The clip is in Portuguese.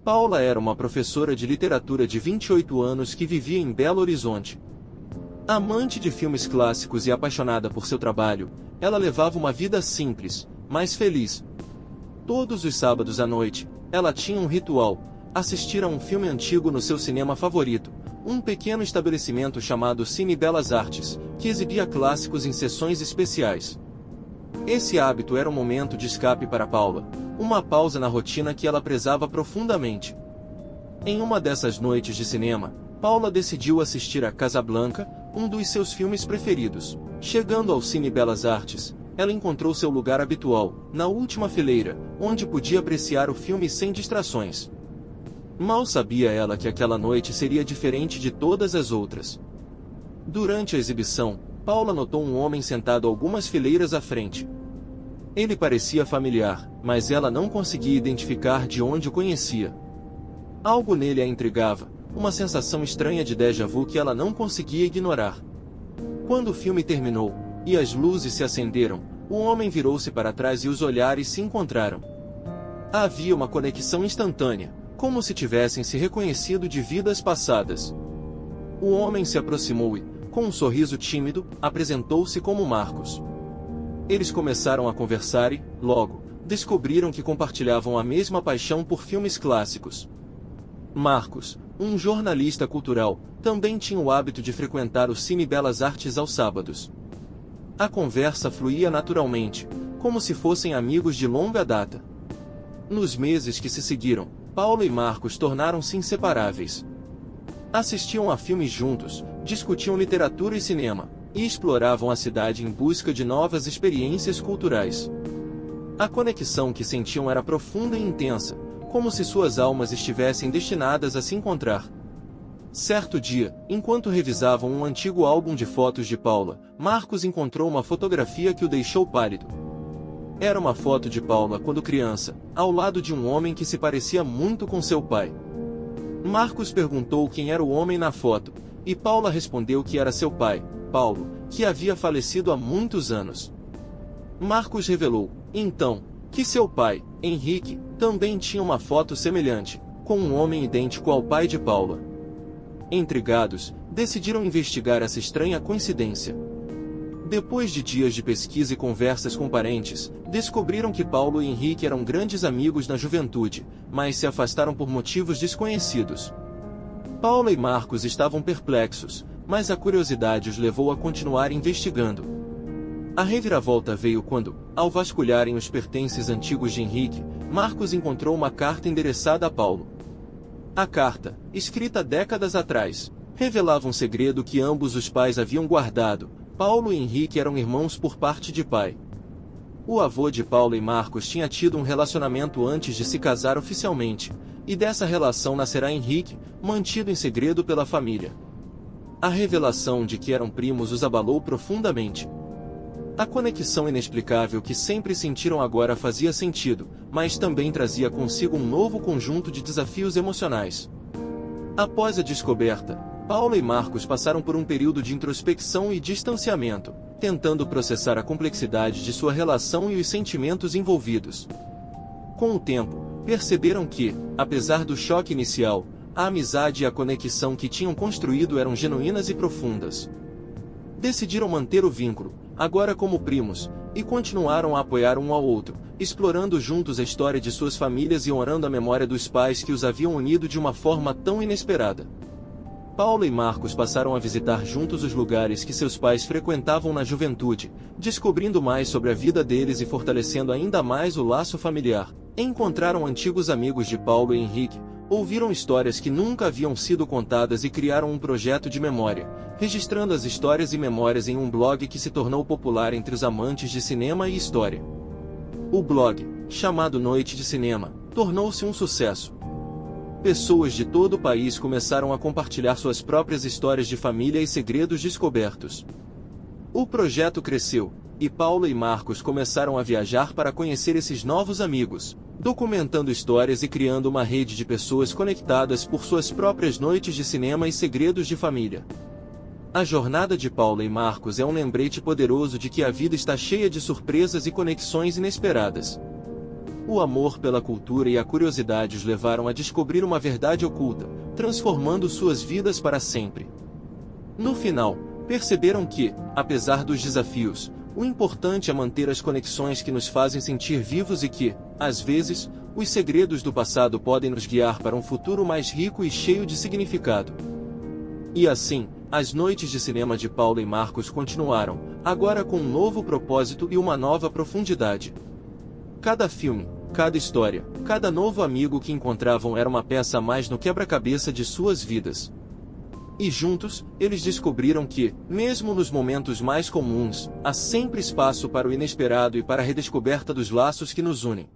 Paula era uma professora de literatura de 28 anos que vivia em Belo Horizonte. Amante de filmes clássicos e apaixonada por seu trabalho, ela levava uma vida simples, mas feliz. Todos os sábados à noite, ela tinha um ritual: assistir a um filme antigo no seu cinema favorito, um pequeno estabelecimento chamado Cine Belas Artes, que exibia clássicos em sessões especiais. Esse hábito era um momento de escape para Paula, uma pausa na rotina que ela prezava profundamente. Em uma dessas noites de cinema, Paula decidiu assistir a Casablanca, um dos seus filmes preferidos. Chegando ao Cine Belas Artes, ela encontrou seu lugar habitual, na última fileira, onde podia apreciar o filme sem distrações. Mal sabia ela que aquela noite seria diferente de todas as outras. Durante a exibição, Paula notou um homem sentado algumas fileiras à frente. Ele parecia familiar, mas ela não conseguia identificar de onde o conhecia. Algo nele a intrigava, uma sensação estranha de déjà vu que ela não conseguia ignorar. Quando o filme terminou, e as luzes se acenderam, o homem virou-se para trás e os olhares se encontraram. Havia uma conexão instantânea, como se tivessem se reconhecido de vidas passadas. O homem se aproximou e, com um sorriso tímido, apresentou-se como Marcos. Eles começaram a conversar e, logo, descobriram que compartilhavam a mesma paixão por filmes clássicos. Marcos, um jornalista cultural, também tinha o hábito de frequentar o Cine Belas Artes aos sábados. A conversa fluía naturalmente, como se fossem amigos de longa data. Nos meses que se seguiram, Paula e Marcos tornaram-se inseparáveis. Assistiam a filmes juntos, discutiam literatura e cinema, e exploravam a cidade em busca de novas experiências culturais. A conexão que sentiam era profunda e intensa, como se suas almas estivessem destinadas a se encontrar. Certo dia, enquanto revisavam um antigo álbum de fotos de Paula, Marcos encontrou uma fotografia que o deixou pálido. Era uma foto de Paula quando criança, ao lado de um homem que se parecia muito com seu pai. Marcos perguntou quem era o homem na foto, e Paula respondeu que era seu pai, Paulo, que havia falecido há muitos anos. Marcos revelou, então, que seu pai, Henrique, também tinha uma foto semelhante, com um homem idêntico ao pai de Paula. Intrigados, decidiram investigar essa estranha coincidência. Depois de dias de pesquisa e conversas com parentes, descobriram que Paulo e Henrique eram grandes amigos na juventude, mas se afastaram por motivos desconhecidos. Paula e Marcos estavam perplexos, mas a curiosidade os levou a continuar investigando. A reviravolta veio quando, ao vasculharem os pertences antigos de Henrique, Marcos encontrou uma carta endereçada a Paulo. A carta, escrita décadas atrás, revelava um segredo que ambos os pais haviam guardado: Paulo e Henrique eram irmãos por parte de pai. O avô de Paulo e Marcos tinha tido um relacionamento antes de se casar oficialmente, e dessa relação nascerá Henrique, mantido em segredo pela família. A revelação de que eram primos os abalou profundamente. A conexão inexplicável que sempre sentiram agora fazia sentido, mas também trazia consigo um novo conjunto de desafios emocionais. Após a descoberta, Paula e Marcos passaram por um período de introspecção e distanciamento, tentando processar a complexidade de sua relação e os sentimentos envolvidos. Com o tempo, perceberam que, apesar do choque inicial, a amizade e a conexão que tinham construído eram genuínas e profundas. Decidiram manter o vínculo, agora como primos, e continuaram a apoiar um ao outro, explorando juntos a história de suas famílias e honrando a memória dos pais que os haviam unido de uma forma tão inesperada. Paula e Marcos passaram a visitar juntos os lugares que seus pais frequentavam na juventude, descobrindo mais sobre a vida deles e fortalecendo ainda mais o laço familiar. Encontraram antigos amigos de Paulo e Henrique, ouviram histórias que nunca haviam sido contadas e criaram um projeto de memória, registrando as histórias e memórias em um blog que se tornou popular entre os amantes de cinema e história. O blog, chamado Noite de Cinema, tornou-se um sucesso. Pessoas de todo o país começaram a compartilhar suas próprias histórias de família e segredos descobertos. O projeto cresceu, e Paula e Marcos começaram a viajar para conhecer esses novos amigos, documentando histórias e criando uma rede de pessoas conectadas por suas próprias noites de cinema e segredos de família. A jornada de Paula e Marcos é um lembrete poderoso de que a vida está cheia de surpresas e conexões inesperadas. O amor pela cultura e a curiosidade os levaram a descobrir uma verdade oculta, transformando suas vidas para sempre. No final, perceberam que, apesar dos desafios, o importante é manter as conexões que nos fazem sentir vivos e que, às vezes, os segredos do passado podem nos guiar para um futuro mais rico e cheio de significado. E assim, as noites de cinema de Paula e Marcos continuaram, agora com um novo propósito e uma nova profundidade. Cada filme, cada história, cada novo amigo que encontravam era uma peça a mais no quebra-cabeça de suas vidas. E juntos, eles descobriram que, mesmo nos momentos mais comuns, há sempre espaço para o inesperado e para a redescoberta dos laços que nos unem.